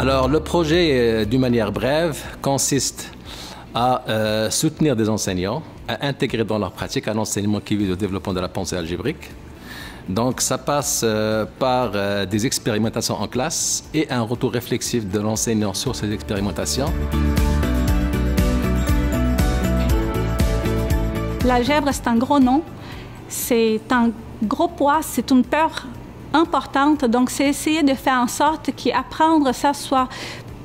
Alors, le projet, d'une manière brève, consiste à soutenir des enseignants, à intégrer dans leur pratique un enseignement qui vise au développement de la pensée algébrique. Donc, ça passe par des expérimentations en classe et un retour réflexif de l'enseignant sur ces expérimentations. L'algèbre, c'est un gros nom, c'est un gros poids, c'est une peur importante. Donc, c'est essayer de faire en sorte qu'apprendre ça soit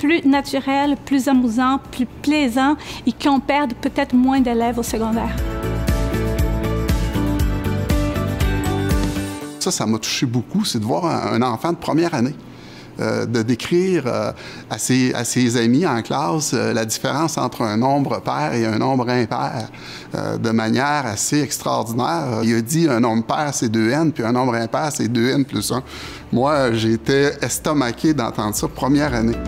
plus naturel, plus amusant, plus plaisant et qu'on perde peut-être moins d'élèves au secondaire. Ça m'a touché beaucoup, c'est de voir un enfant de première année, de décrire à ses amis en classe la différence entre un nombre pair et un nombre impair de manière assez extraordinaire. Il a dit un nombre pair, c'est 2n, puis un nombre impair, c'est 2n plus 1. Moi, j'ai été estomaqué d'entendre ça première année.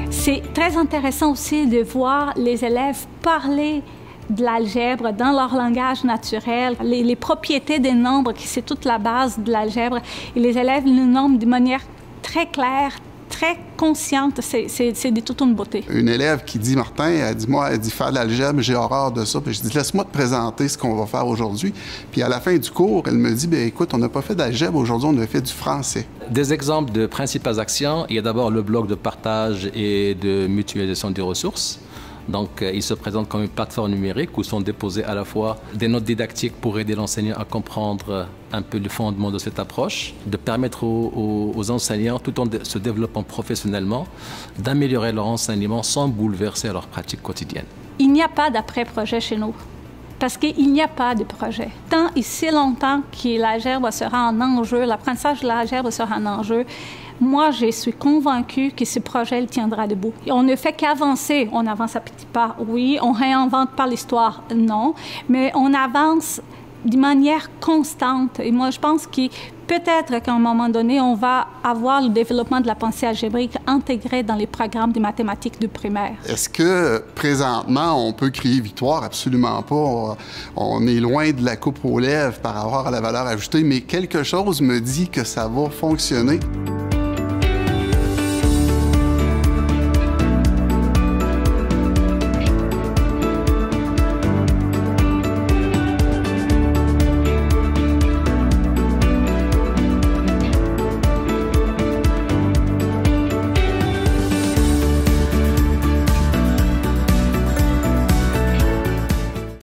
C'est très intéressant aussi de voir les élèves parler de l'algèbre dans leur langage naturel, les propriétés des nombres, qui c'est toute la base de l'algèbre. Et les élèves le nomment de manière très claire, très consciente. C'est de toute une beauté. Une élève qui dit, Martin, elle dit faire de l'algèbre, j'ai horreur de ça. Puis je dis, laisse-moi te présenter ce qu'on va faire aujourd'hui. Puis à la fin du cours, elle me dit, bien écoute, on n'a pas fait d'algèbre, aujourd'hui on a fait du français. Des exemples de principales actions, il y a d'abord le bloc de partage et de mutualisation des ressources. Donc, il se présente comme une plateforme numérique où sont déposées à la fois des notes didactiques pour aider l'enseignant à comprendre un peu le fondement de cette approche, de permettre aux enseignants, tout en se développant professionnellement, d'améliorer leur enseignement sans bouleverser leur pratique quotidienne. Il n'y a pas d'après-projet chez nous, parce qu'il n'y a pas de projet. Tant et si longtemps que l'algèbre sera un enjeu, l'apprentissage de l'algèbre sera un enjeu, moi, je suis convaincue que ce projet tiendra debout. Et on ne fait qu'avancer. On avance à petits pas, oui. On réinvente pas l'histoire, non. Mais on avance de manière constante. Et moi, je pense que peut-être qu'à un moment donné, on va avoir le développement de la pensée algébrique intégré dans les programmes de mathématiques du primaire. Est-ce que, présentement, on peut crier victoire? Absolument pas. On est loin de la coupe aux lèvres par rapport à la valeur ajoutée, mais quelque chose me dit que ça va fonctionner.